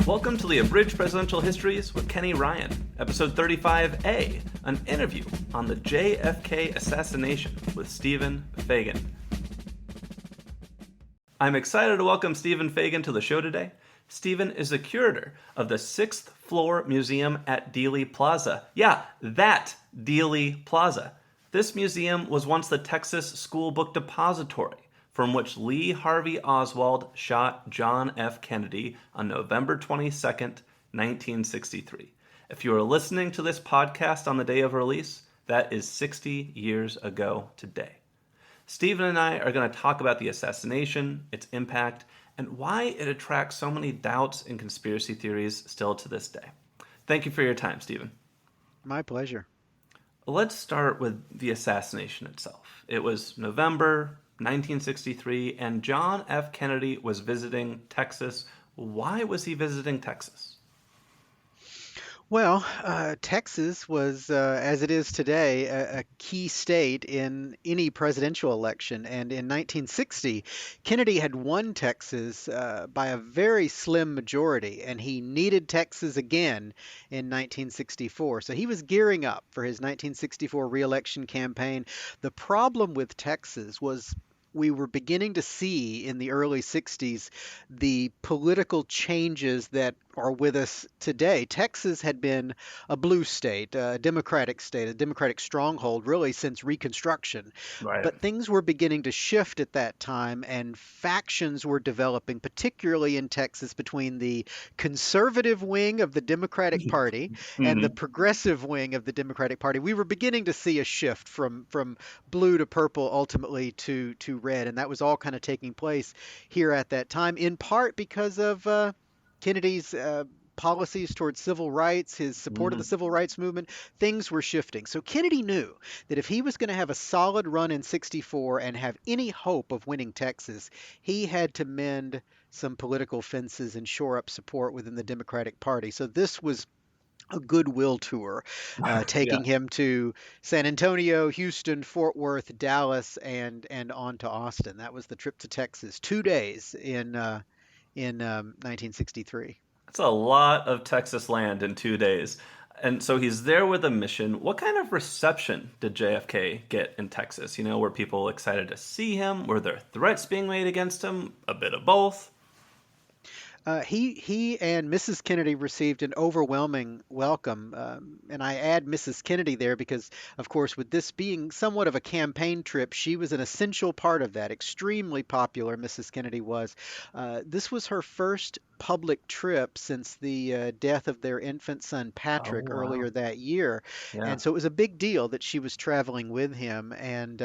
Welcome to the Abridged Presidential Histories with Kenny Ryan, episode 35A, an interview on the JFK assassination with Stephen Fagin. I'm excited to welcome Stephen Fagin to the show today. Stephen is the curator of the 6th floor museum at Dealey Plaza. Yeah, that Dealey Plaza. This museum was once the Texas School Book Depository, from which Lee Harvey Oswald shot John F. Kennedy on November 22nd, 1963. If you are listening to this podcast on the day of release, that is 60 years ago today. Stephen and I are going to talk about the assassination, its impact, and why it attracts so many doubts and conspiracy theories still to this day. Thank you for your time, Stephen. My pleasure. Let's start with the assassination itself. It was November 1963, and John F. Kennedy was visiting Texas. Why was he visiting Texas? Well, Texas was, as it is today, a key state in any presidential election. And in 1960, Kennedy had won Texas by a very slim majority, and he needed Texas again in 1964. So he was gearing up for his 1964 reelection campaign. The problem with Texas was we were beginning to see in the early 60s the political changes that are with us today. Texas had been a blue state, a Democratic stronghold really since Reconstruction. Right. But things were beginning to shift at that time, and factions were developing, particularly in Texas, between the conservative wing of the Democratic Party and the progressive wing of the Democratic Party. We were beginning to see a shift from blue to purple, ultimately to red, and that was all kind of taking place here at that time, in part because of Kennedy's policies towards civil rights, his support of the civil rights movement. Things were shifting. So Kennedy knew that if he was going to have a solid run in 64 and have any hope of winning Texas, he had to mend some political fences and shore up support within the Democratic Party. So this was a goodwill tour, taking him to San Antonio, Houston, Fort Worth, Dallas, and on to Austin. That was the trip to Texas. 2 days in 1963. That's a lot of Texas land in 2 days. And so he's there with a mission. What kind of reception did JFK get in Texas? Were people excited to see him? Were there threats being made against him? A bit of both? He and Mrs. Kennedy received an overwhelming welcome, and I add Mrs. Kennedy there because, of course, with this being somewhat of a campaign trip, she was an essential part of that. Extremely popular, Mrs. Kennedy was. This was her first public trip since the death of their infant son Patrick earlier that year, and so it was a big deal that she was traveling with him. And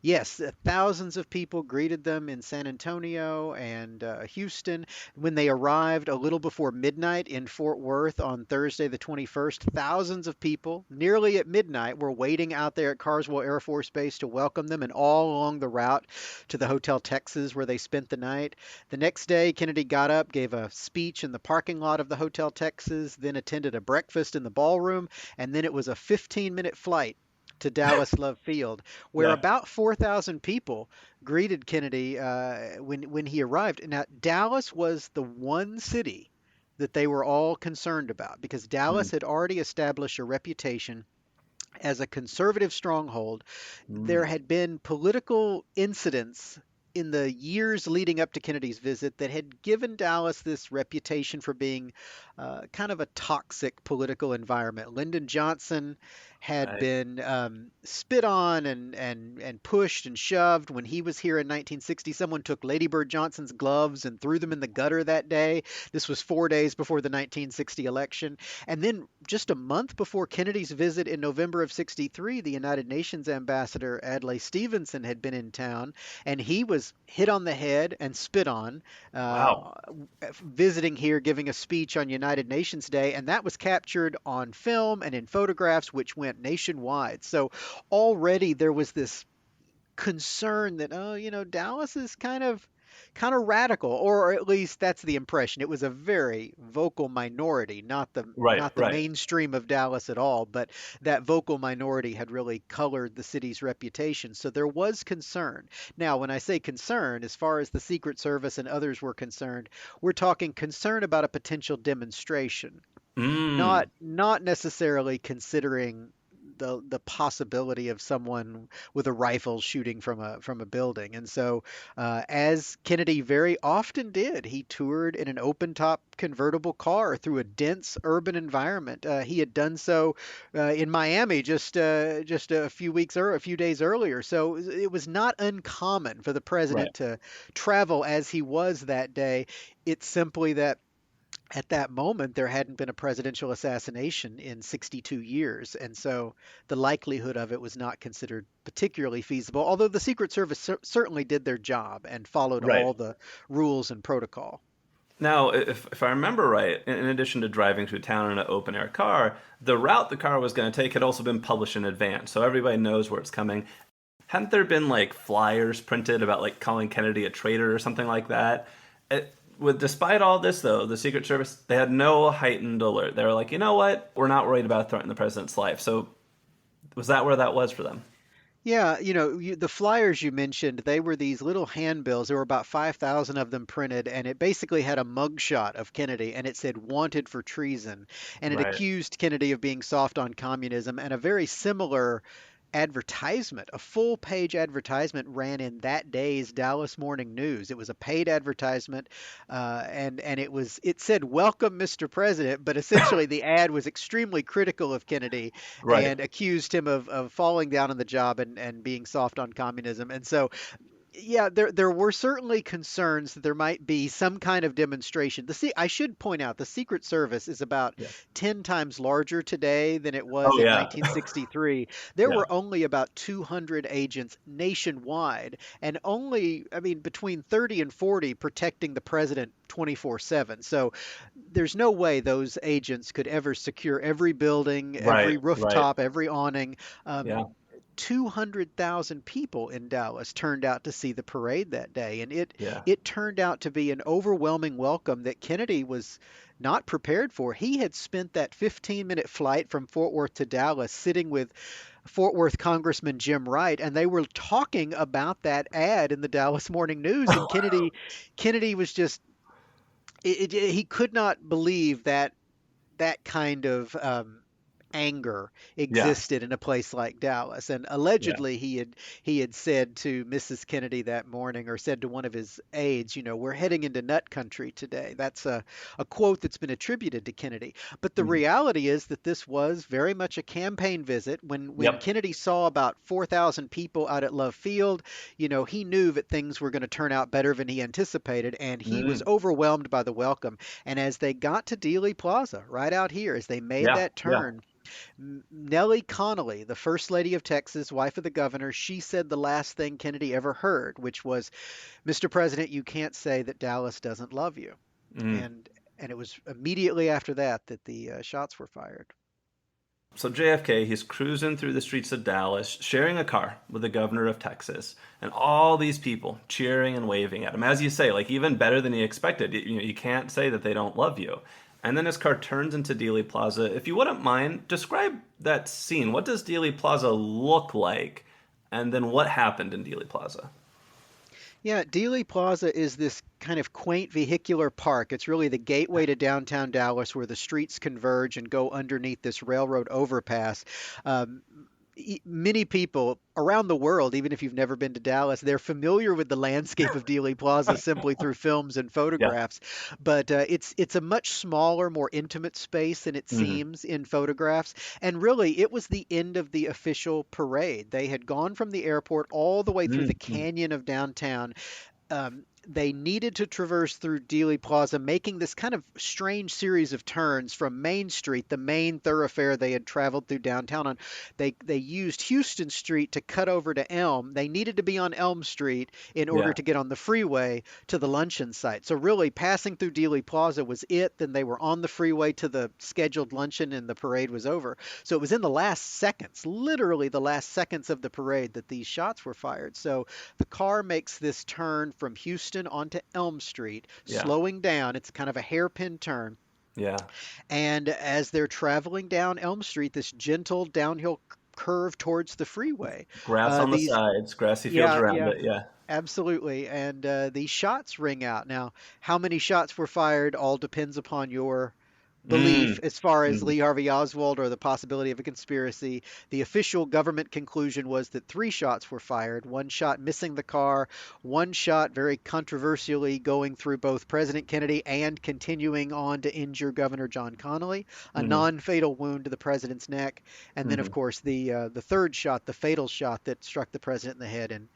yes, thousands of people greeted them in San Antonio and Houston. When they arrived a little before midnight in Fort Worth on Thursday the 21st, thousands of people nearly at midnight were waiting out there at Carswell Air Force Base to welcome them, and all along the route to the Hotel Texas where they spent the night. The next day, Kennedy got up, gave a speech in the parking lot of the Hotel Texas, then attended a breakfast in the ballroom, and then it was a 15-minute flight to Dallas Love Field, where about 4,000 people greeted Kennedy when he arrived. Now, Dallas was the one city that they were all concerned about because Dallas had already established a reputation as a conservative stronghold. There had been political incidents in the years leading up to Kennedy's visit that had given Dallas this reputation for being kind of a toxic political environment. Lyndon Johnson had been spit on and pushed and shoved. When he was here in 1960, someone took Lady Bird Johnson's gloves and threw them in the gutter that day. This was 4 days before the 1960 election. And then just a month before Kennedy's visit in November of 63, the United Nations ambassador Adlai Stevenson had been in town, and he was hit on the head and spit on, visiting here, giving a speech on United Nations Day, and that was captured on film and in photographs, which went nationwide. So already there was this concern that, Dallas is kind of kind of radical, or at least that's the impression. It was a very vocal minority, Right, not the right, mainstream of Dallas at all, but that vocal minority had really colored the city's reputation. So there was concern. Now, when I say concern, as far as the Secret Service and others were concerned, we're talking concern about a potential demonstration, mm, not necessarily considering the possibility of someone with a rifle shooting from a building. And so, as Kennedy very often did, he toured in an open top convertible car through a dense urban environment. He had done so in Miami just a few weeks or a few days earlier. So it was not uncommon for the right. president to travel as he was that day. It's simply that at that moment, there hadn't been a presidential assassination in 62 years. And so the likelihood of it was not considered particularly feasible, although the Secret Service certainly did their job and followed Right. all the rules and protocol. Now, if I remember right, in addition to driving through town in an open air car, the route the car was going to take had also been published in advance, so everybody knows where it's coming. Hadn't there been like flyers printed about like calling Kennedy a traitor or something like that? Despite all this, though, the Secret Service they had no heightened alert. They were like, you know what, we're not worried about threatening the president's life. So was that where that was for them? Yeah, the flyers you mentioned, they were these little handbills. There were about 5,000 of them printed, and it basically had a mugshot of Kennedy, and it said wanted for treason. And it Right. accused Kennedy of being soft on communism. And a very similar advertisement, a full page advertisement ran in that day's Dallas Morning News. It was a paid advertisement, and it said "Welcome, Mr. President," but essentially the ad was extremely critical of Kennedy Right. and accused him of falling down on the job and being soft on communism. And so yeah, there were certainly concerns that there might be some kind of demonstration. I should point out the Secret Service is about Yeah. 10 times larger today than it was Oh in yeah. 1963. There Yeah. were only about 200 agents nationwide, and only, I mean, between 30 and 40 protecting the president 24/7. So there's no way those agents could ever secure every building, Right. every Right. rooftop, every awning. Yeah. 200,000 people in Dallas turned out to see the parade that day, and it Yeah. it turned out to be an overwhelming welcome that Kennedy was not prepared for. He had spent that 15-minute flight from Fort Worth to Dallas sitting with Fort Worth Congressman Jim Wright, and they were talking about that ad in the Dallas Morning News, and Kennedy was just he could not believe that that kind of anger Yeah. existed in a place like Dallas. And Yeah. allegedly he had said to Mrs. Kennedy that morning, or said to one of his aides, we're heading into nut country today. That's a quote that's been attributed to Kennedy. But the Mhm. reality is that this was very much a campaign visit. When Yep. Kennedy saw about 4,000 people out at Love Field, he knew that things were going to turn out better than he anticipated, and he was Mm. overwhelmed by the welcome. And as they got to Dealey Plaza, right out here, as they made Yeah. that Yeah. turn, Nellie Connolly, the First Lady of Texas, wife of the governor, she said the last thing Kennedy ever heard, which was, "Mr. President, you can't say that Dallas doesn't love you." Mm. And it was immediately after that that the shots were fired. So JFK, he's cruising through the streets of Dallas, sharing a car with the governor of Texas, and all these people cheering and waving at him. As you say, like even better than he expected. You can't say that they don't love you. And then his car turns into Dealey Plaza. If you wouldn't mind, describe that scene. What does Dealey Plaza look like? And then what happened in Dealey Plaza? Yeah, Dealey Plaza is this kind of quaint vehicular park. It's really the gateway to downtown Dallas where the streets converge and go underneath this railroad overpass. Um, Many people around the world, even if you've never been to Dallas, they're familiar with the landscape of Dealey Plaza simply through films and Yeah. photographs. But it's a much smaller, more intimate space than it Hmm. seems in photographs. And really, it was the end of the official parade. They had gone from the airport all the way through the Mm-hmm. canyon of downtown. They needed to traverse through Dealey Plaza, making this kind of strange series of turns from Main Street, the main thoroughfare they had traveled through downtown on. They used Houston Street to cut over to Elm. They needed to be on Elm Street in order Yeah. to get on the freeway to the luncheon site. So really, passing through Dealey Plaza was it. Then they were on the freeway to the scheduled luncheon, and the parade was over. So it was in the last seconds, literally the last seconds of the parade, that these shots were fired. So the car makes this turn from Houston Houston onto Elm Street, Yeah. slowing down. It's kind of a hairpin turn. Yeah. And as they're traveling down Elm Street, this gentle downhill curve towards the freeway, Grass on the these, sides, grassy fields yeah, around yeah, it. Yeah. absolutely. And these shots ring out. Now, how many shots were fired all depends upon your belief Mm. as far as Mm. Lee Harvey Oswald or the possibility of a conspiracy. The official government conclusion was that three shots were fired, one shot missing the car, one shot very controversially going through both President Kennedy and continuing on to injure Governor John Connally, a Mm-hmm. non-fatal wound to the president's neck, and then of Mm-hmm. course the third shot, the fatal shot that struck the president in the head and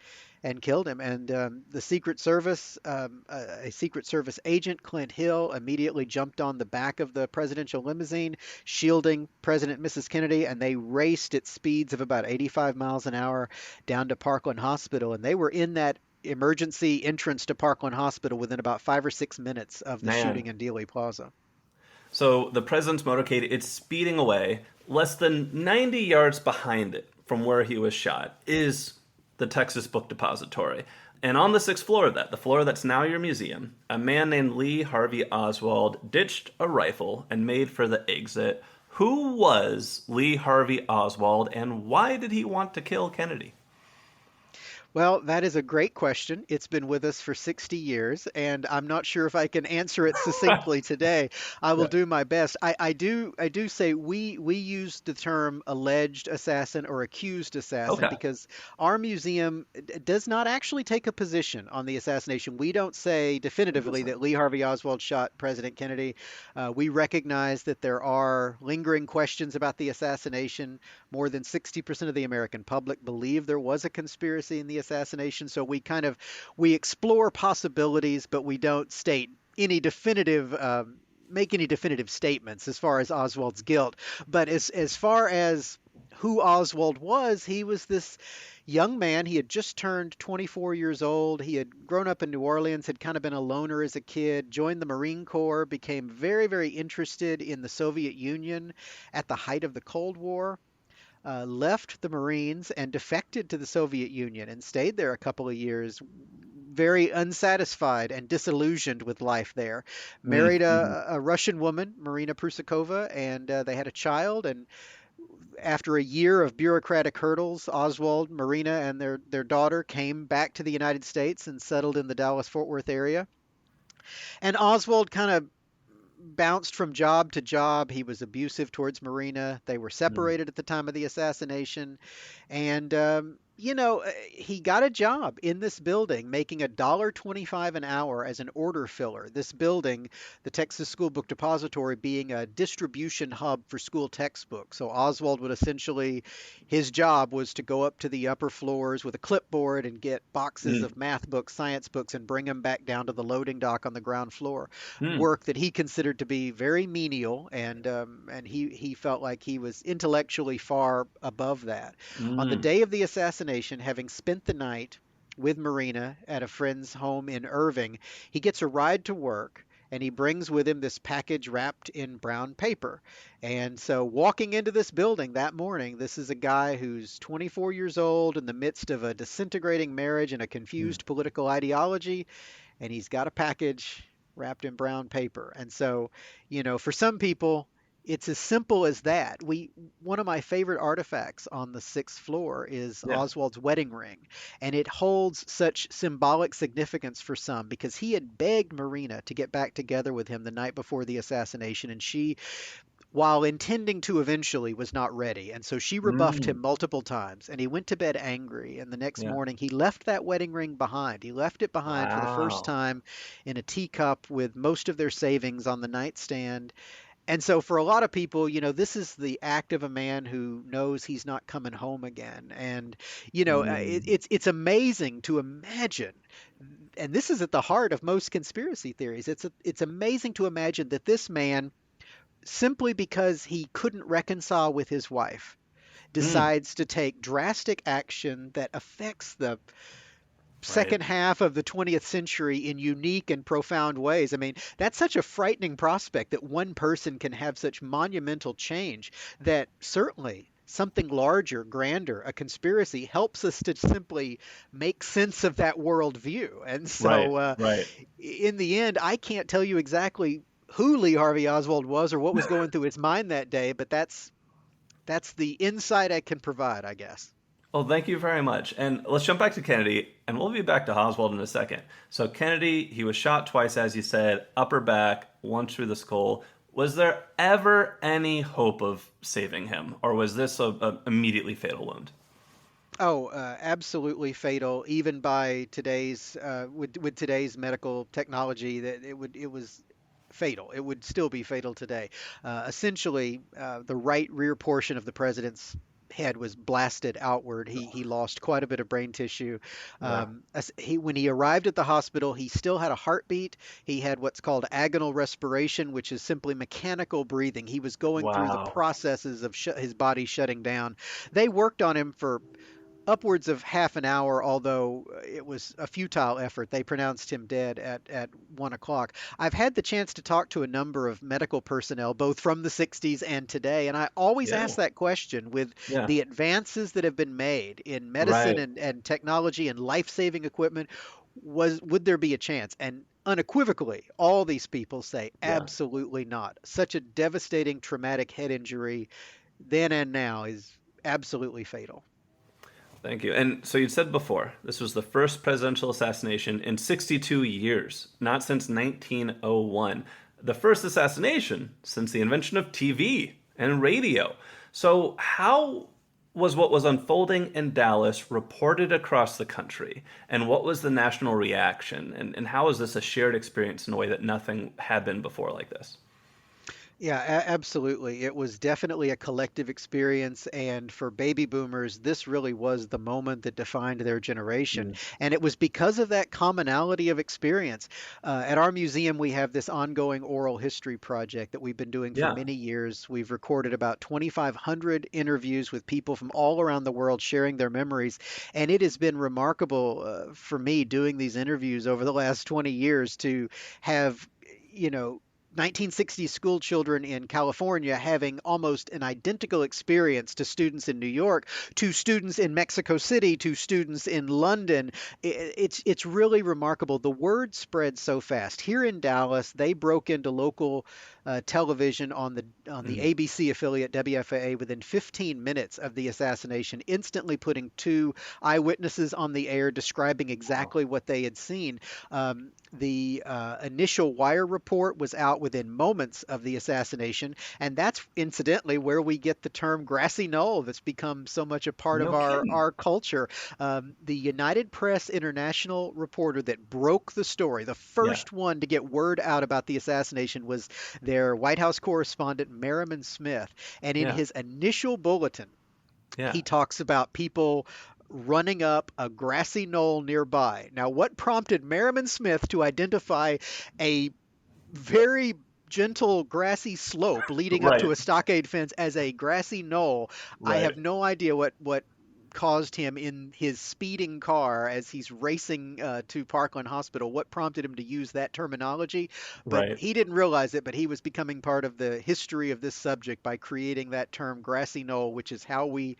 killed him. And the Secret Service, a Secret Service agent, Clint Hill, immediately jumped on the back of the presidential limousine, shielding President and Mrs. Kennedy, and they raced at speeds of about 85 miles an hour down to Parkland Hospital. And they were in that emergency entrance to Parkland Hospital within about 5 or 6 minutes of the Man. shooting in Dealey Plaza. So the president's motorcade, it's speeding away. Less than 90 yards behind it from where he was shot is the Texas Book Depository. And on the sixth floor of that, the floor that's now your museum, a man named Lee Harvey Oswald ditched a rifle and made for the exit. Who was Lee Harvey Oswald and why did he want to kill Kennedy? Well, that is a great question. It's been with us for 60 years, and I'm not sure if I can answer it succinctly today. I will Yeah. do my best. I do say we use the term alleged assassin or accused assassin Okay. because our museum does not actually take a position on the assassination. We don't say definitively Interesting. that Lee Harvey Oswald shot President Kennedy. We recognize that there are lingering questions about the assassination. More than 60% of the American public believe there was a conspiracy in the assassination. So we explore possibilities, but we don't state any definitive make any definitive statements as far as Oswald's guilt. But as far as who Oswald was, he was this young man. He had just turned 24 years old. He had grown up in New Orleans, had kind of been a loner as a kid, joined the Marine Corps, became very, very interested in the Soviet Union at the height of the Cold War, left the Marines and defected to the Soviet Union and stayed there a couple of years, very unsatisfied and disillusioned with life there. Married Mm-hmm. a Russian woman, Marina Prusakova, and they had a child. And after a year of bureaucratic hurdles, Oswald, Marina, and their daughter came back to the United States and settled in the Dallas Fort Worth area. And Oswald kind of bounced from job to job. He was abusive towards Marina. They were separated at the time of the assassination. And, he got a job in this building making $1.25 an hour as an order filler. This building, the Texas School Book Depository, being a distribution hub for school textbooks. So Oswald would essentially, his job was to go up to the upper floors with a clipboard and get boxes Mm-hmm. of math books, science books, and bring them back down to the loading dock on the ground floor. Mm-hmm. Work that he considered to be very menial, and he felt like he was intellectually far above that. On the Mm-hmm. day of the assassination, having spent the night with Marina at a friend's home in Irving, he gets a ride to work. And he brings with him this package wrapped in brown paper. And so, walking into this building that morning, this is a guy who's 24 years old in the midst of a disintegrating marriage and a confused political ideology, and he's got a package wrapped in brown paper. And so, for some people, it's as simple as that. One of my favorite artifacts on the sixth floor is Yeah. Oswald's wedding ring, and it holds such symbolic significance for some because he had begged Marina to get back together with him the night before the assassination, and she, while intending to eventually, was not ready. And so she rebuffed Mm. him multiple times, and he went to bed angry. And the next Yeah. morning, he left that wedding ring behind. He left it behind for the first Wow. time in a teacup with most of their savings on the nightstand. And so, for a lot of people, this is the act of a man who knows he's not coming home again. And, Mm. it's amazing to imagine. And this is at the heart of most conspiracy theories. It's amazing to imagine that this man, simply because he couldn't reconcile with his wife, Mm. decides to take drastic action that affects the Right. second half of the 20th century in unique and profound ways. I mean, that's such a frightening prospect that one person can have such monumental change that certainly something larger, grander, a conspiracy, helps us to simply make sense of that worldview. And Right, so, right. in the end, I can't tell you exactly who Lee Harvey Oswald was or what was going through his mind that day, but that's the insight I can provide, I guess. Well, thank you very much. And let's jump back to Kennedy, and we'll be back to Oswald in a second. So, Kennedy, he was shot twice, as you said, upper back, once through the skull. Was there ever any hope of saving him, or was this a immediately fatal wound? Oh, absolutely fatal, even by today's with today's medical technology. That it was fatal. It would still be fatal today. Essentially, the right rear portion of the president's head was blasted outward. He lost quite a bit of brain tissue. Yeah. When he arrived at the hospital, he still had a heartbeat. He had what's called agonal respiration, which is simply mechanical breathing. He was going through the Wow. processes of his body shutting down. They worked on him for upwards of half an hour, although it was a futile effort. They pronounced him dead at 1 o'clock. I've had the chance to talk to a number of medical personnel, both from the 60s and today, and I always Yeah. ask that question with Yeah. the advances that have been made in medicine Right. and technology and life-saving equipment, would there be a chance? And unequivocally, all these people say Yeah. absolutely not. Such a devastating traumatic head injury then and now is absolutely fatal. Thank you. And so you said before, this was the first presidential assassination in 62 years, not since 1901. The first assassination since the invention of TV and radio. So, how was what was unfolding in Dallas reported across the country? And what was the national reaction? And how is this a shared experience in a way that nothing had been before like this? Yeah, absolutely. It was definitely a collective experience. And for baby boomers, this really was the moment that defined their generation. Mm. And it was because of that commonality of experience. At our museum, we have this ongoing oral history project that we've been doing for Yeah. many years. We've recorded about 2,500 interviews with people from all around the world sharing their memories. And it has been remarkable for me doing these interviews over the last 20 years to have, you know, 1960s school children in California having almost an identical experience to students in New York, to students in Mexico City, to students in London. It's really remarkable. The word spread so fast. Here in Dallas, they broke into local television on the Mm. ABC affiliate WFAA within 15 minutes of the assassination, instantly putting two eyewitnesses on the air describing Wow. exactly what they had seen. The initial wire report was out within moments of the assassination, and that's incidentally where we get the term grassy knoll that's become so much a part of No kidding. our culture. The United Press International reporter that broke the story, the Yeah. first one to get word out about the assassination, was their White House correspondent, Merriman Smith. And in Yeah. his initial bulletin, Yeah. he talks about people running up a grassy knoll nearby. Now, what prompted Merriman Smith to identify a very gentle grassy slope leading up to Right. a stockade fence as a grassy knoll? I Right. have no idea what caused him in his speeding car as he's racing to Parkland Hospital, what prompted him to use that terminology. But Right. he didn't realize it, but he was becoming part of the history of this subject by creating that term grassy knoll, which is how we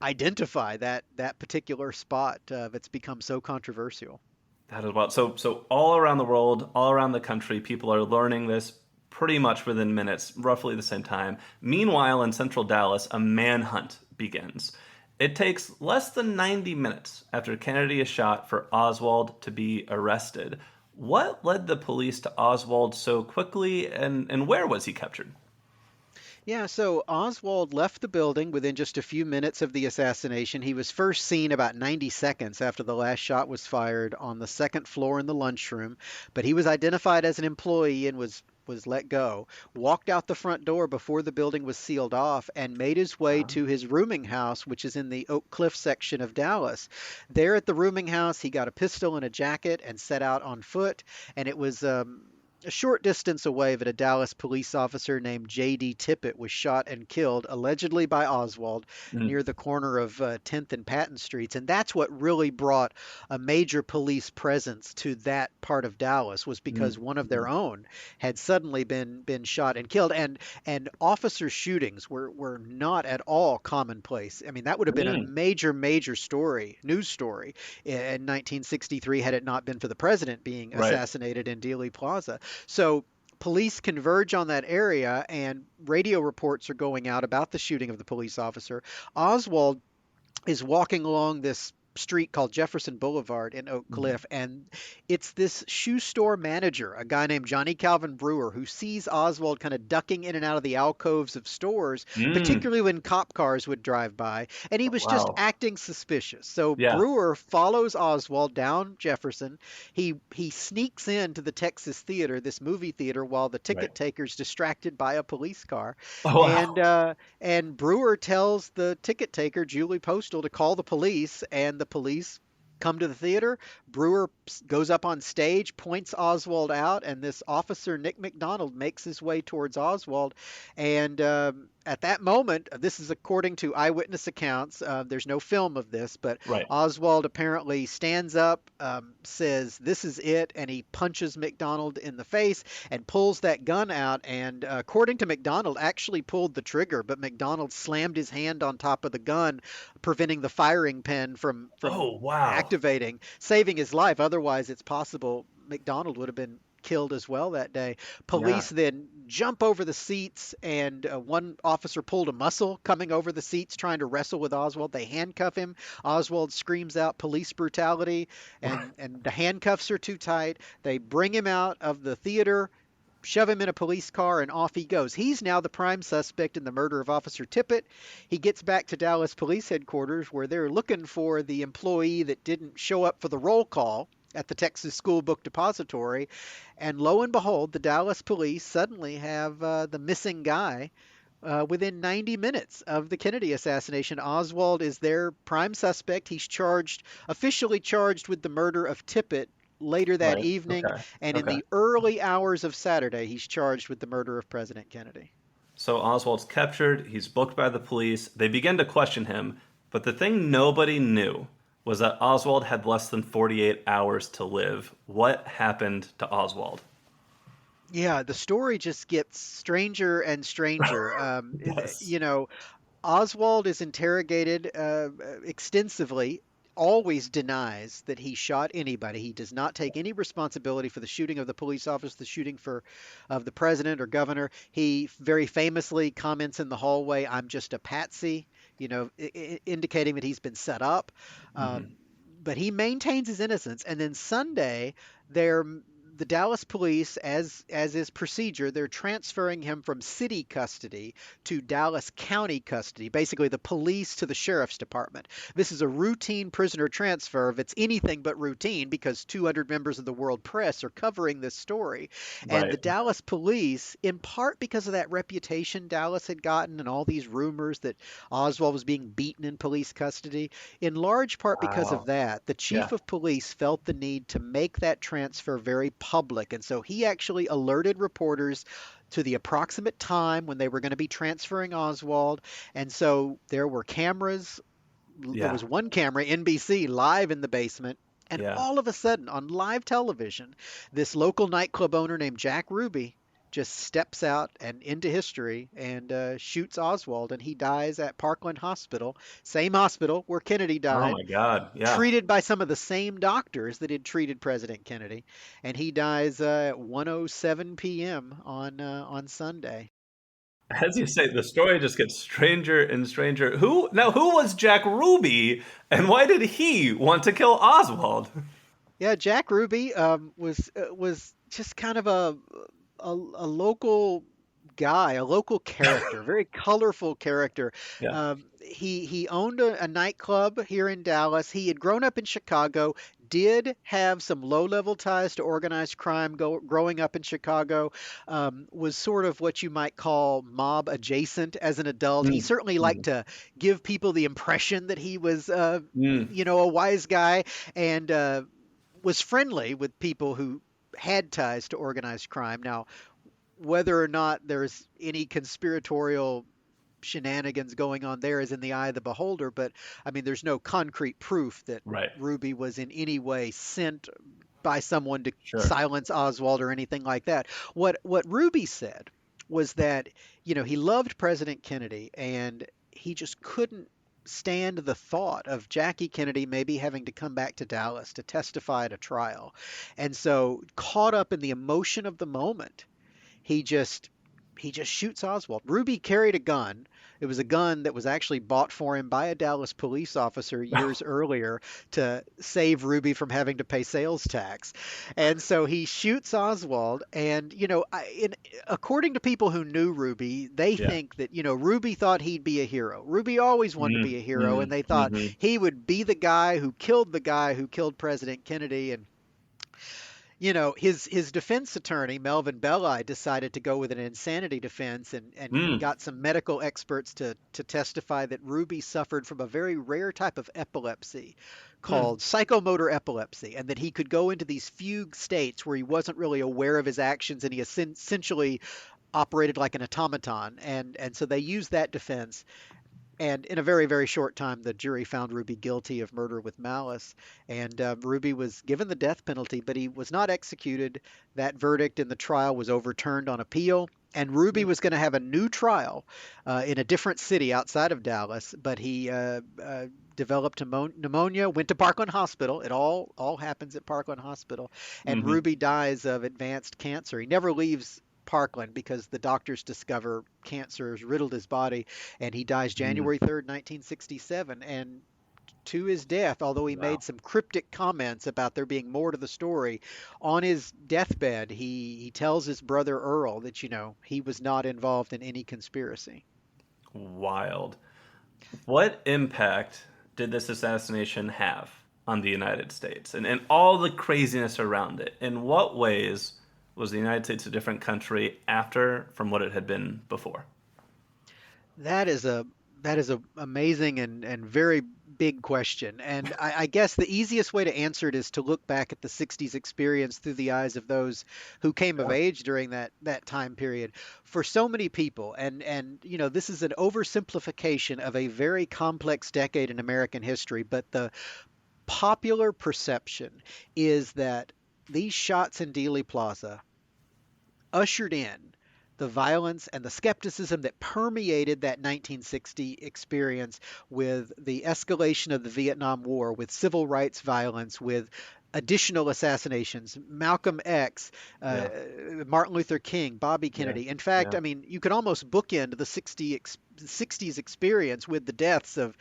identify that particular spot that's become so controversial. That is wild. So all around the world, all around the country, people are learning this pretty much within minutes, roughly the same time. Meanwhile, in central Dallas, a manhunt begins. It takes less than 90 minutes after Kennedy is shot for Oswald to be arrested. What led the police to Oswald so quickly, and where was he captured? Yeah, so Oswald left the building within just a few minutes of the assassination. He was first seen about 90 seconds after the last shot was fired on the second floor in the lunchroom, but he was identified as an employee and was let go, walked out the front door before the building was sealed off, and made his way Uh, to his rooming house, which is in the Oak Cliff section of Dallas. There at the rooming house, he got a pistol and a jacket and set out on foot, and it was a short distance away that a Dallas police officer named J.D. Tippit was shot and killed, allegedly by Oswald, Mm, near the corner of 10th and Patton Streets. And that's what really brought a major police presence to that part of Dallas, was because mm, one of their mm, own had suddenly been shot and killed. And officer shootings were not at all commonplace. I mean, that would have been a mm. major story, news story in 1963 had it not been for the president being Right. assassinated in Dealey Plaza. So police converge on that area, and radio reports are going out about the shooting of the police officer. Oswald is walking along this street called Jefferson Boulevard in Oak Mm, Cliff, and it's this shoe store manager, a guy named Johnny Calvin Brewer, who sees Oswald kind of ducking in and out of the alcoves of stores, mm. particularly when cop cars would drive by, and he was just Wow. acting suspicious. So Yeah. Brewer follows Oswald down Jefferson. He sneaks into the Texas Theater, this movie theater, while the Right. ticket taker's distracted by a police car, Oh, and wow. uh, and Brewer tells the ticket taker, Julie Postal, to call the police, and the police come to the theater. Brewer goes up on stage, points Oswald out, and this officer, Nick McDonald, makes his way towards Oswald. And at that moment, this is according to eyewitness accounts, there's no film of this, but Right. Oswald apparently stands up, says, "This is it," and he punches McDonald in the face and pulls that gun out. And according to McDonald, actually pulled the trigger, but McDonald slammed his hand on top of the gun, preventing the firing pin from Oh, wow. activating, saving his life. Otherwise, it's possible McDonald would have been killed as well that day. Yeah. Police then jump over the seats, and one officer pulled a muscle coming over the seats trying to wrestle with Oswald. They handcuff him. Oswald screams out police brutality, and the handcuffs are too tight. They bring him out of the theater, shove him in a police car, and off he goes. He's now the prime suspect in the murder of Officer Tippit. He gets back to Dallas Police Headquarters, where they're looking for the employee that didn't show up for the roll call at the Texas School Book Depository. And lo and behold, the Dallas police suddenly have the missing guy. Within 90 minutes of the Kennedy assassination, Oswald is their prime suspect. He's officially charged with the murder of Tippit later that Right. evening, Okay. and in Okay. the early hours of Saturday, he's charged with the murder of President Kennedy. So Oswald's captured, he's booked by the police. They begin to question him, but the thing nobody knew was that Oswald had less than 48 hours to live. What happened to Oswald? Yeah, the story just gets stranger and stranger. Yes. You know, Oswald is interrogated extensively, always denies that he shot anybody. He does not take any responsibility for the shooting of the police officer, the shooting of the president or governor. He very famously comments in the hallway, "I'm just a patsy," indicating that he's been set up. Hmm. Um, but he maintains his innocence. And then Sunday, they're the Dallas police, as is procedure, they're transferring him from city custody to Dallas County custody, basically the police to the sheriff's department. This is a routine prisoner transfer. If it's anything but routine, because 200 members of the world press are covering this story. And Right. the Dallas police, in part because of that reputation Dallas had gotten and all these rumors that Oswald was being beaten in police custody, in large part because of Wow. that, the Yeah. chief of police felt the need to make that transfer very public. And so he actually alerted reporters to the approximate time when they were going to be transferring Oswald. And so there were cameras. There Yeah. was one camera, NBC, live in the basement. And Yeah. all of a sudden, on live television, this local nightclub owner named Jack Ruby just steps out and into history and shoots Oswald, and he dies at Parkland Hospital, same hospital where Kennedy Oh died, my God. Yeah. treated by some of the same doctors that had treated President Kennedy, and he dies at 1:07 p.m. on Sunday. As you say, the story just gets stranger and stranger. Who was Jack Ruby and why did he want to kill Oswald? Yeah, Jack Ruby was just kind of a local guy, a local character, very colorful character. Yeah. He owned a nightclub here in Dallas. He had grown up in Chicago, did have some low-level ties to organized crime growing up in Chicago, was sort of what you might call mob adjacent as an adult. He Mm, certainly liked mm, to give people the impression that he was, mm. a wise guy, and was friendly with people who had ties to organized crime. Now, whether or not there's any conspiratorial shenanigans going on there is in the eye of the beholder, but I mean, there's no concrete proof that Right. Ruby was in any way sent by someone to Sure. silence Oswald or anything like that. What Ruby said was that, he loved President Kennedy and he just couldn't stand the thought of Jackie Kennedy maybe having to come back to Dallas to testify at a trial. And so, caught up in the emotion of the moment, he just he just shoots Oswald. Ruby carried a gun. It was a gun that was actually bought for him by a Dallas police officer years earlier to save Ruby from having to pay sales tax. And so he shoots Oswald. And, according to people who knew Ruby, they Yeah. think that, Ruby thought he'd be a hero. Ruby always wanted to be a hero, and they thought Mm-hmm. he would be the guy who killed President Kennedy. And his defense attorney, Melvin Belli, decided to go with an insanity defense and Mm. got some medical experts to testify that Ruby suffered from a very rare type of epilepsy Hmm. called psychomotor epilepsy, and that he could go into these fugue states where he wasn't really aware of his actions and he essentially operated like an automaton. And so they used that defense, and in a very, very short time, the jury found Ruby guilty of murder with malice. And Ruby was given the death penalty, but he was not executed. That verdict in the trial was overturned on appeal. And Ruby was going to have a new trial in a different city outside of Dallas, but he developed pneumonia, went to Parkland Hospital. It all happens at Parkland Hospital, and Mm-hmm. Ruby dies of advanced cancer. He never leaves Parkland because the doctors discover cancer has riddled his body, and he dies Mm. January 3rd, 1967. And to his death, although he Wow. made some cryptic comments about there being more to the story, on his deathbed, he tells his brother Earl that, he was not involved in any conspiracy. Wild. What impact did this assassination have on the United States and all the craziness around it? In what ways was the United States a different country after from what it had been before? That is a amazing and very big question. And I guess the easiest way to answer it is to look back at the 60s experience through the eyes of those who came of Yeah. age during that time period. For so many people, and this is an oversimplification of a very complex decade in American history, but the popular perception is that these shots in Dealey Plaza ushered in the violence and the skepticism that permeated that 1960 experience, with the escalation of the Vietnam War, with civil rights violence, with additional assassinations, Malcolm X, uh, Yeah. Martin Luther King, Bobby Yeah. Kennedy. In fact, Yeah. I mean, you could almost bookend the 60s experience with the deaths of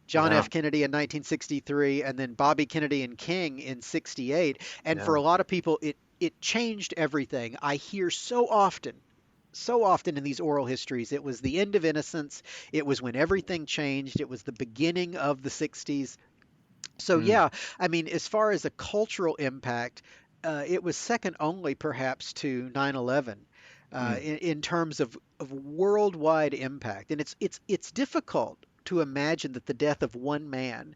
John Yeah. F. Kennedy in 1963, and then Bobby Kennedy and King in 68. And for Yeah. a lot of people, it changed everything. I hear so often in these oral histories, it was the end of innocence. It was when everything changed. It was the beginning of the 60s. So Mm. yeah, I mean, as far as a cultural impact, it was second only perhaps to 9/11 Mm. in terms of worldwide impact. And it's difficult to imagine that the death of one man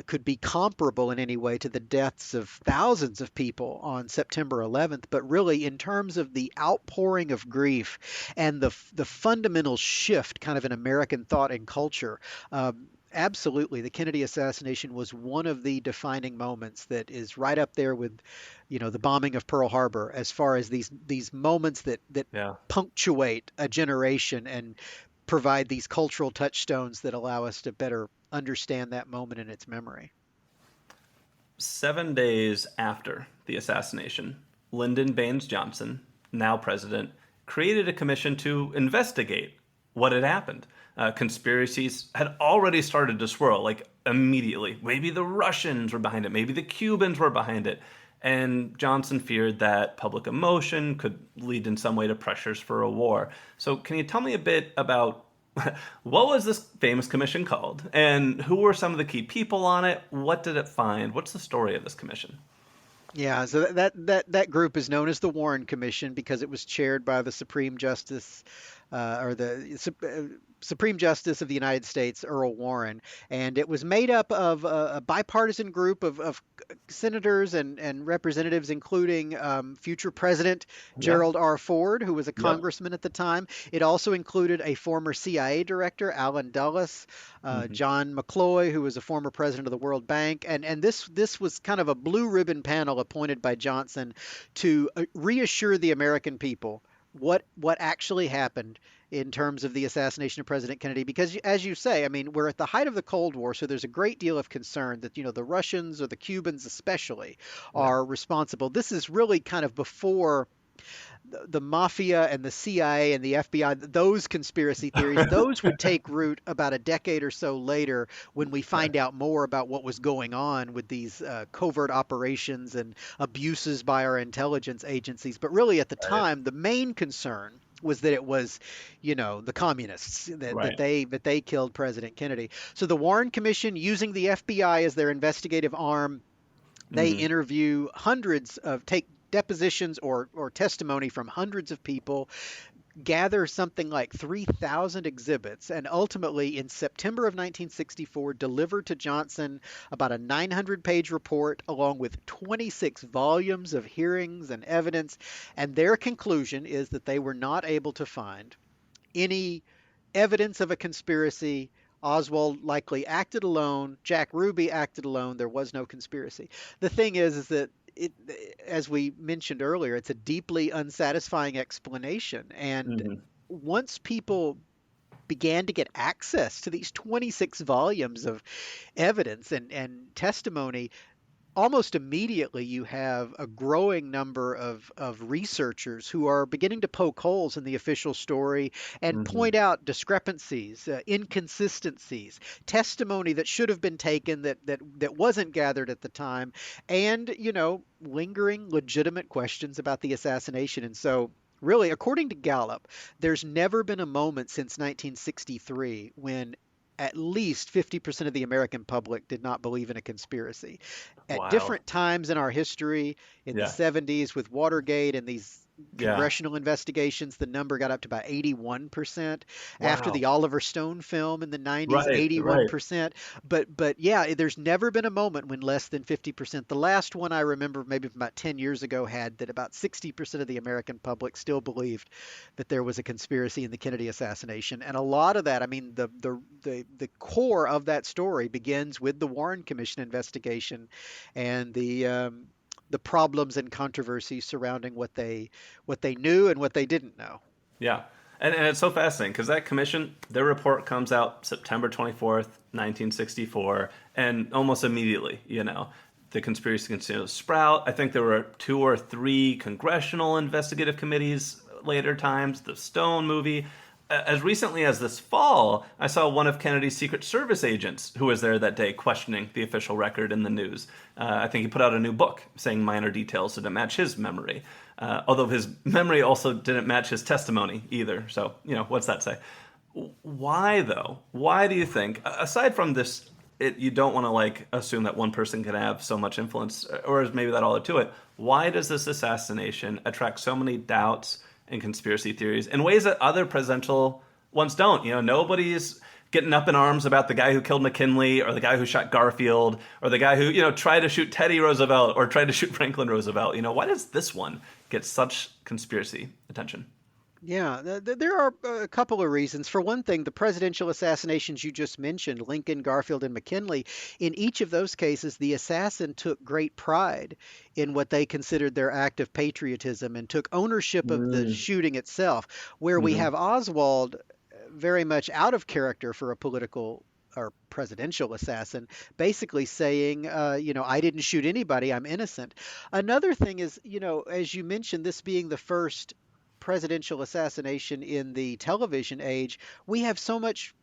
could be comparable in any way to the deaths of thousands of people on September 11th. But really, in terms of the outpouring of grief and the fundamental shift kind of in American thought and culture, absolutely, the Kennedy assassination was one of the defining moments that is right up there with, the bombing of Pearl Harbor, as far as these moments that Yeah. punctuate a generation and provide these cultural touchstones that allow us to better understand that moment in its memory. 7 days after the assassination, Lyndon Baines Johnson, now president, created a commission to investigate what had happened. Conspiracies had already started to swirl, like immediately. Maybe the Russians were behind it, maybe the Cubans were behind it. And Johnson feared that public emotion could lead in some way to pressures for a war. So, can you tell me a bit about what was this famous commission called? And who were some of the key people on it? What did it find? What's the story of this commission? Yeah, so that group is known as the Warren Commission because it was chaired by the Supreme Justice or the Supreme Justice of the United States, Earl Warren, and it was made up of a bipartisan group of senators and representatives, including future President Yeah. Gerald R. Ford, who was a Yep. congressman at the time. It also included a former CIA director, Allen Dulles, Hmm. John McCloy, who was a former president of the World Bank, and this was kind of a blue ribbon panel appointed by Johnson to reassure the American people what actually happened in terms of the assassination of President Kennedy. Because, as you say, I mean, we're at the height of the Cold War, so there's a great deal of concern that the Russians or the Cubans especially Yeah. are responsible. This is really kind of before the mafia and the CIA and the FBI, those conspiracy theories, those would take root about a decade or so later when we find out more about what was going on with these covert operations and abuses by our intelligence agencies. But really, at the Right. time, the main concern was that it was, the communists Right. that they killed President Kennedy. So the Warren Commission, using the FBI as their investigative arm, they Hmm. interview hundreds of take depositions or testimony from hundreds of people, gather something like 3,000 exhibits, and ultimately in September of 1964 deliver to Johnson about a 900-page report along with 26 volumes of hearings and evidence. And their conclusion is that they were not able to find any evidence of a conspiracy. Oswald likely acted alone. Jack Ruby acted alone. There was no conspiracy. The thing is that it, as we mentioned earlier, it's a deeply unsatisfying explanation. And Hmm. once people began to get access to these 26 volumes of evidence and testimony, almost immediately you have a growing number of researchers who are beginning to poke holes in the official story and Hmm. point out discrepancies, inconsistencies, testimony that should have been taken that wasn't gathered at the time, and lingering legitimate questions about the assassination. And so, really, according to Gallup, there's never been a moment since 1963 when at least 50% of the American public did not believe in a conspiracy. At Wow. different times in our history, in the Yeah. 70s with Watergate and these Yeah. congressional investigations, the number got up to about 81%. After Wow. the Oliver Stone film in the 90s, Right. Right. 81%. But yeah, there's never been a moment when less than 50%. The last one I remember, maybe from about 10 years ago, had that about 60% of the American public still believed that there was a conspiracy in the Kennedy assassination. And a lot of that, I mean, the core of that story begins with the Warren Commission investigation and the problems and controversies surrounding what they knew and what they didn't know. Yeah. And it's so fascinating because that commission, their report comes out September 24th, 1964, and almost immediately, the conspiracy continues to sprout. I think there were 2 or 3 congressional investigative committees later times, the Stone movie. As recently as this fall, I saw one of Kennedy's Secret Service agents who was there that day questioning the official record in the news. I think he put out a new book saying minor details didn't match his memory. Although his memory also didn't match his testimony either. So, what's that say? Why, though? Why do you think, aside from this, you don't want to assume that one person can have so much influence, or is maybe that all to it? Why does this assassination attract so many doubts and conspiracy theories in ways that other presidential ones don't? Nobody's getting up in arms about the guy who killed McKinley or the guy who shot Garfield or the guy who, tried to shoot Teddy Roosevelt or tried to shoot Franklin Roosevelt. Why does this one get such conspiracy attention? Yeah, there are a couple of reasons. For one thing, the presidential assassinations you just mentioned, Lincoln, Garfield, and McKinley, in each of those cases, the assassin took great pride in what they considered their act of patriotism and took ownership of the Mm. shooting itself. Where we Hmm. have Oswald very much out of character for a political or presidential assassin, basically saying, I didn't shoot anybody, I'm innocent. Another thing is, as you mentioned, this being the first presidential assassination in the television age, we have so much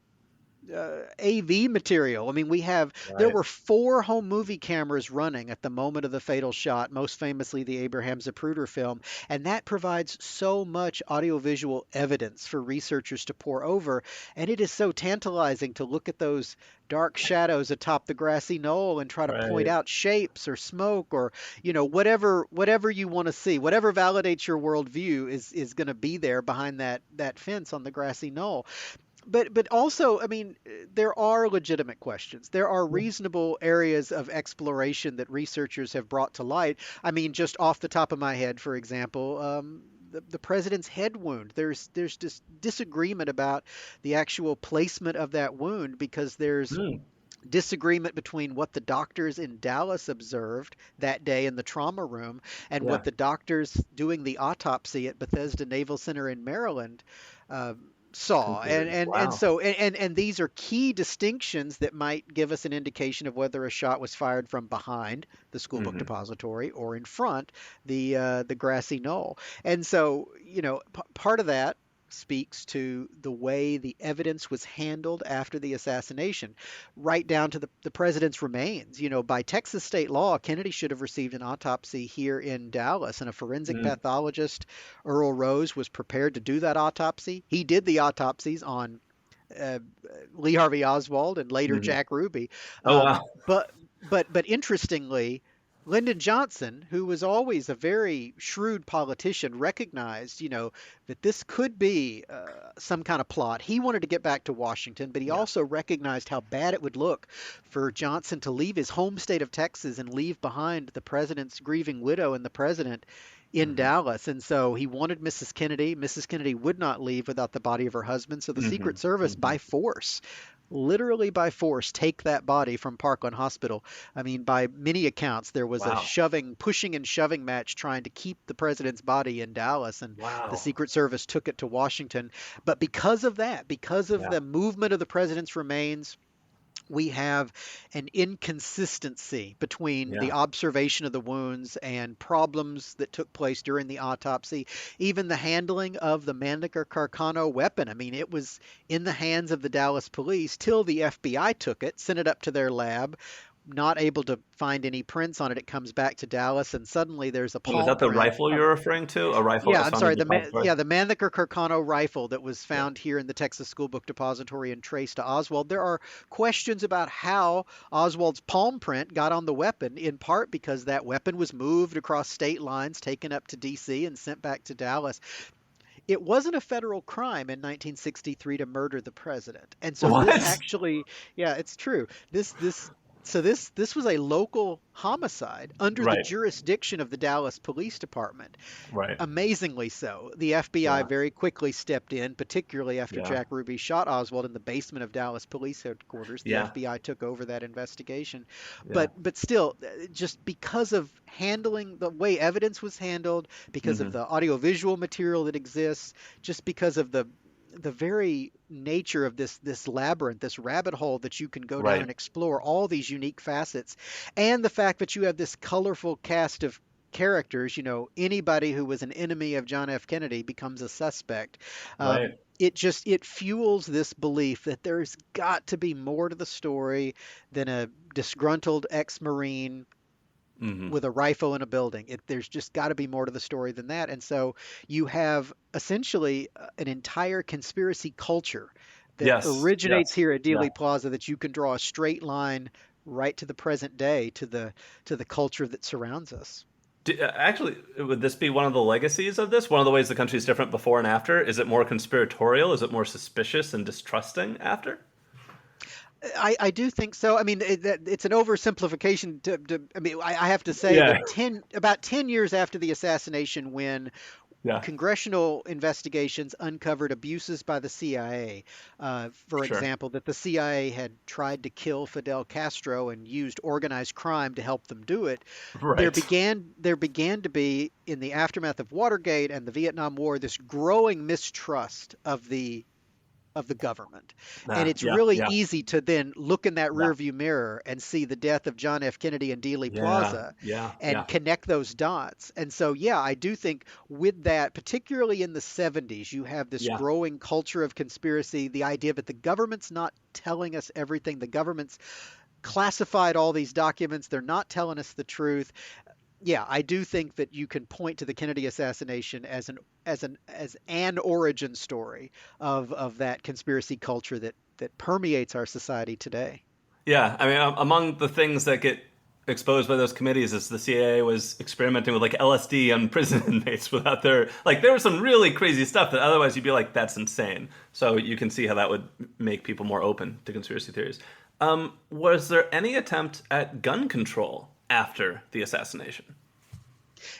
AV material. I mean, there Right. were four home movie cameras running at the moment of the fatal shot, most famously the Abraham Zapruder film, and that provides so much audiovisual evidence for researchers to pore over. And it is so tantalizing to look at those dark shadows atop the grassy knoll and try to point Right. out shapes or smoke or whatever you want to see, whatever validates your worldview is going to be there behind that fence on the grassy knoll. But also, I mean, there are legitimate questions. There are reasonable areas of exploration that researchers have brought to light. I mean, just off the top of my head, for example, the president's head wound. There's just disagreement about the actual placement of that wound because there's Hmm. disagreement between what the doctors in Dallas observed that day in the trauma room and what Yeah. the doctors doing the autopsy at Bethesda Naval Center in Maryland uh, saw. And Considered. and and Wow. so and these are key distinctions that might give us an indication of whether a shot was fired from behind the school book Hmm. depository or in front the grassy knoll. And so, part of that speaks to the way the evidence was handled after the assassination, right down to the president's remains. By Texas state law, Kennedy should have received an autopsy here in Dallas, and a forensic Mm. pathologist, Earl Rose, was prepared to do that autopsy. He did the autopsies on uh, Lee Harvey Oswald and later Hmm. Jack Ruby. Oh Um, wow. but but interestingly, Lyndon Johnson, who was always a very shrewd politician, recognized, that this could be some kind of plot. He wanted to get back to Washington, but he Yeah. also recognized how bad it would look for Johnson to leave his home state of Texas and leave behind the president's grieving widow and the president in Hmm. Dallas. And so he wanted Mrs. Kennedy. Mrs. Kennedy would not leave without the body of her husband. So the Hmm. Secret Service, Hmm. by force, literally by force, take that body from Parkland Hospital. I mean, by many accounts, there was a Wow. pushing and shoving match trying to keep the president's body in Dallas, and the Wow. Secret Service took it to Washington. But because of that, because of Yeah. the movement of the president's remains, we have an inconsistency between Yeah. the observation of the wounds and problems that took place during the autopsy, even the handling of the Mannlicher Carcano weapon. I mean, it was in the hands of the Dallas police till the FBI took it, sent it up to their lab. Not able to find any prints on it. It comes back to Dallas, and suddenly there's a Oh, is palm that the print rifle of you're referring to? A rifle that yeah, was I'm found in sorry. the depository? The Mannlicher Carcano rifle that was Yeah. found here in the Texas School Book Depository and traced to Oswald. There are questions about how Oswald's palm print got on the weapon, in part because that weapon was moved across state lines, taken up to D.C., and sent back to Dallas. It wasn't a federal crime in 1963 to murder the president, and so this What? actually, yeah, it's true. This was a local homicide under the Right. jurisdiction of the Dallas Police Department. Right. Amazingly so. The FBI Yeah. very quickly stepped in, particularly after Yeah. Jack Ruby shot Oswald in the basement of Dallas Police Headquarters. The Yeah. FBI took over that investigation. Yeah. But still, just because of handling the way evidence was handled, because of Hmm. the audiovisual material that exists, just because of the very nature of this labyrinth, this rabbit hole that you can go down Right. and explore all these unique facets, and the fact that you have this colorful cast of characters, anybody who was an enemy of John F. Kennedy becomes a suspect. Right. It fuels this belief that there's got to be more to the story than a disgruntled ex-Marine Hmm. with a rifle in a building. There's just got to be more to the story than that. And so you have essentially an entire conspiracy culture that Yes. originates Yes. here at Yeah. Dealey Plaza that you can draw a straight line right to the present day, to the culture that surrounds us. Actually, would this be one of the legacies of this? One of the ways the country's different before and after? Is it more conspiratorial? Is it more suspicious and distrusting after? I do think so. I mean, it's an oversimplification. I mean, I have to say Yeah. that about 10 years after the assassination, when Yeah. congressional investigations uncovered abuses by the CIA. For Sure. example, that the CIA had tried to kill Fidel Castro and used organized crime to help them do it. Right. There began to be, in the aftermath of Watergate and the Vietnam War, this growing mistrust of the of the government. And Ah, it's yeah, really yeah, easy to then look in that yeah, rearview mirror and see the death of John F. Kennedy and Dealey yeah, Plaza yeah, yeah, and connect those dots. And so, yeah, I do think with that, particularly in the 70s, you have this yeah. growing culture of conspiracy, the idea that the government's not telling us everything. The government's classified all these documents. They're not telling us the truth. Yeah, I do think that you can point to the Kennedy assassination as an origin story of that conspiracy culture that permeates our society today. Yeah, I mean, among the things that get exposed by those committees is the CIA was experimenting with like LSD on prison inmates without their like. There was some really crazy stuff that otherwise you'd be like, "That's insane." So you can see how that would make people more open to conspiracy theories. Was there any attempt at gun control after the assassination?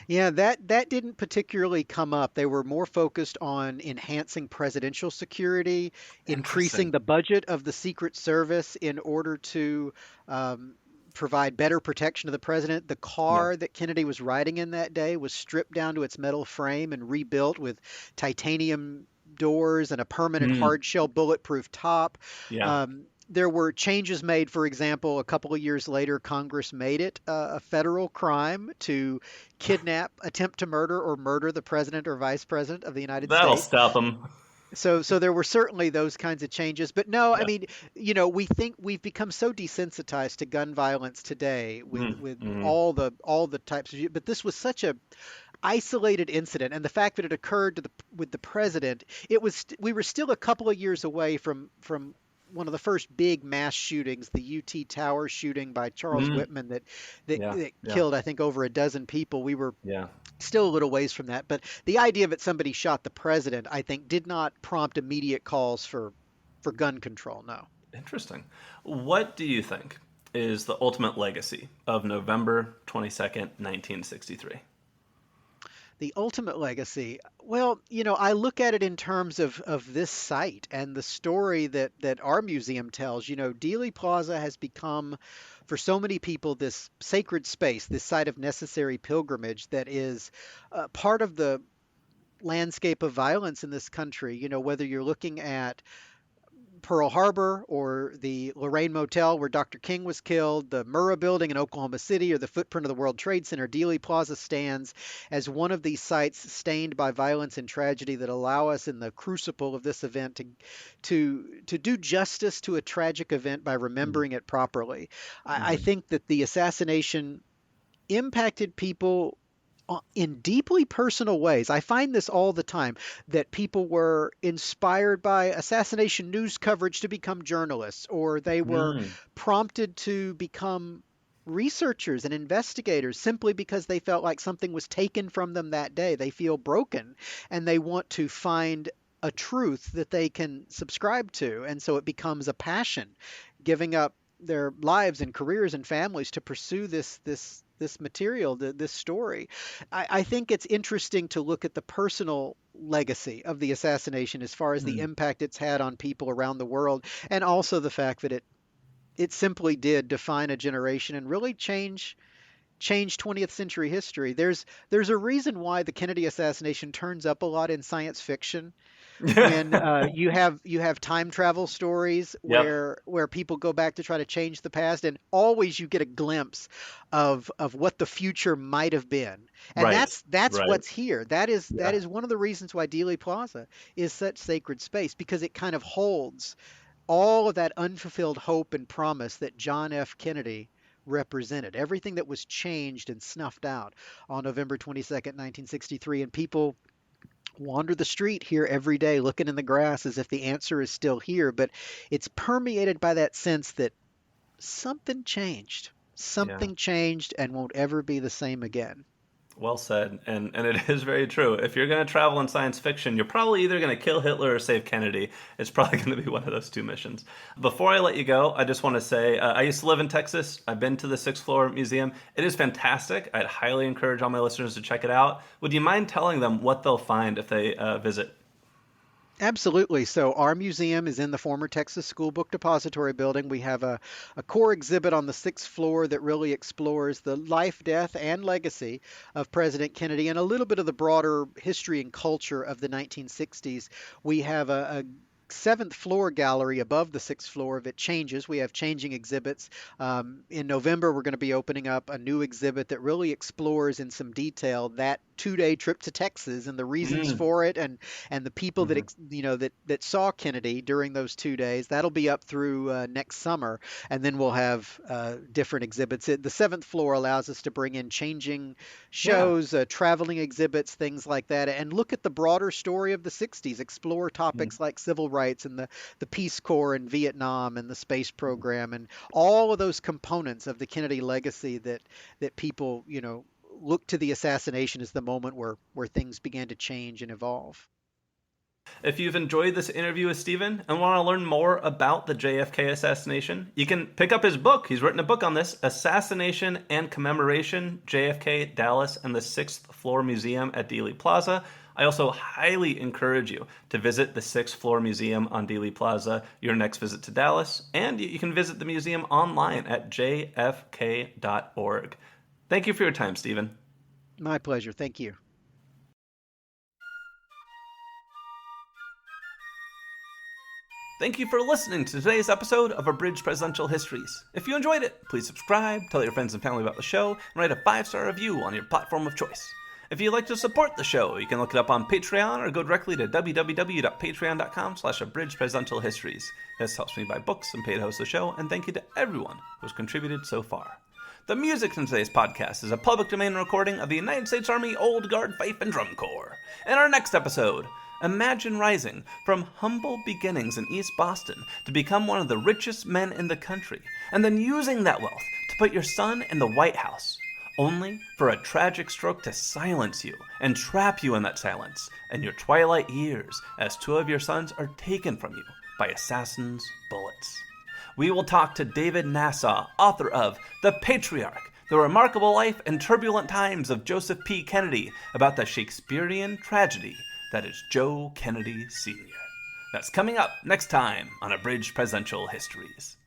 Yeah, that didn't particularly come up. They were more focused on enhancing presidential security, increasing Interesting. the budget of the Secret Service in order to um, provide better protection to the president. The Yeah. car that Kennedy was riding in that day was stripped down to its metal frame and rebuilt with titanium doors and a permanent Mm, hard shell bulletproof top. yeah. There were changes made. For example, a couple of years later, Congress made it a federal crime to kidnap, attempt to murder, or murder the president or vice president of the United That'll States. stop them. So there were certainly those kinds of changes. But no, I Yeah. mean, we think we've become so desensitized to gun violence today with Mm. all the types of. But this was such a isolated incident, and the fact that it occurred with the president, we were still a couple of years away from one of the first big mass shootings, the UT Tower shooting by Charles Mm. Whitman that, Yeah. that Yeah. killed, I think, over a dozen people. We were Yeah. still a little ways from that, but the idea that somebody shot the president, I think, did not prompt immediate calls for gun control. No. Interesting. What do you think is the ultimate legacy of November 22nd, 1963? The ultimate legacy. Well, I look at it in terms of this site and the story that our museum tells. Dealey Plaza has become, for so many people, this sacred space, this site of necessary pilgrimage that is part of the landscape of violence in this country. Whether you're looking at Pearl Harbor or the Lorraine Motel where Dr. King was killed, the Murrah Building in Oklahoma City, or the footprint of the World Trade Center, Dealey Plaza stands as one of these sites stained by violence and tragedy that allow us in the crucible of this event to do justice to a tragic event by remembering it properly. I Mm-hmm. think that the assassination impacted people in deeply personal ways. I find this all the time that people were inspired by assassination news coverage to become journalists, or they were Mm. prompted to become researchers and investigators simply because they felt like something was taken from them that day. They feel broken and they want to find a truth that they can subscribe to. And so it becomes a passion, giving up their lives and careers and families to pursue this material, this story. I think it's interesting to look at the personal legacy of the assassination as far as the Mm. impact it's had on people around the world, and also the fact that it simply did define a generation and really change 20th century history. There's a reason why the Kennedy assassination turns up a lot in science fiction when you have time travel stories Yep. where people go back to try to change the past, and always you get a glimpse of what the future might have been. And Right. that's Right. what's here. That is Yeah. one of the reasons why Dealey Plaza is such sacred space, because it kind of holds all of that unfulfilled hope and promise that John F. Kennedy represented. Everything that was changed and snuffed out on November 22nd, 1963, and people wander the street here every day looking in the grass as if the answer is still here, but it's permeated by that sense that something changed. Yeah. Something changed and won't ever be the same again. Well said. And it is very true. If you're going to travel in science fiction, you're probably either going to kill Hitler or save Kennedy. It's probably going to be one of those two missions. Before I let you go, I just want to say I used to live in Texas. I've been to the Sixth Floor Museum. It is fantastic. I'd highly encourage all my listeners to check it out. Would you mind telling them what they'll find if they visit? Absolutely. So our museum is in the former Texas School Book Depository building. We have a core exhibit on the sixth floor that really explores the life, death, and legacy of President Kennedy and a little bit of the broader history and culture of the 1960s. We have a seventh floor gallery above the sixth floor of it changes. We have changing exhibits. In November, we're going to be opening up a new exhibit that really explores in some detail that 2-day trip to Texas and the reasons Mm. for it, and the people that Mhm. that saw Kennedy during those 2 days. That'll be up through next summer, and then we'll have different exhibits. The seventh floor allows us to bring in changing Yeah. shows, traveling exhibits, things like that, and look at the broader story of the 60s, explore Mm. topics like civil rights and the Peace Corps in Vietnam and the space program and all of those components of the Kennedy legacy that people, look to the assassination as the moment where things began to change and evolve. If you've enjoyed this interview with Stephen and want to learn more about the JFK assassination, you can pick up his book. He's written a book on this, Assassination and Commemoration, JFK, Dallas, and the Sixth Floor Museum at Dealey Plaza. I also highly encourage you to visit the Sixth Floor Museum on Dealey Plaza your next visit to Dallas, and you can visit the museum online at jfk.org. Thank you for your time, Stephen. My pleasure. Thank you. Thank you for listening to today's episode of Abridged Presidential Histories. If you enjoyed it, please subscribe, tell your friends and family about the show, and write a 5-star review on your platform of choice. If you'd like to support the show, you can look it up on Patreon or go directly to www.patreon.com/abridgedpresidentialhistories. This helps me buy books and pay to host the show, and thank you to everyone who's contributed so far. The music in today's podcast is a public domain recording of the United States Army Old Guard Fife and Drum Corps. In our next episode, imagine rising from humble beginnings in East Boston to become one of the richest men in the country, and then using that wealth to put your son in the White House, only for a tragic stroke to silence you and trap you in that silence in your twilight years as 2 of your sons are taken from you by assassins' bullets. We will talk to David Nassau, author of The Patriarch, The Remarkable Life and Turbulent Times of Joseph P. Kennedy, about the Shakespearean tragedy that is Joe Kennedy Sr. That's coming up next time on Abridged Presidential Histories.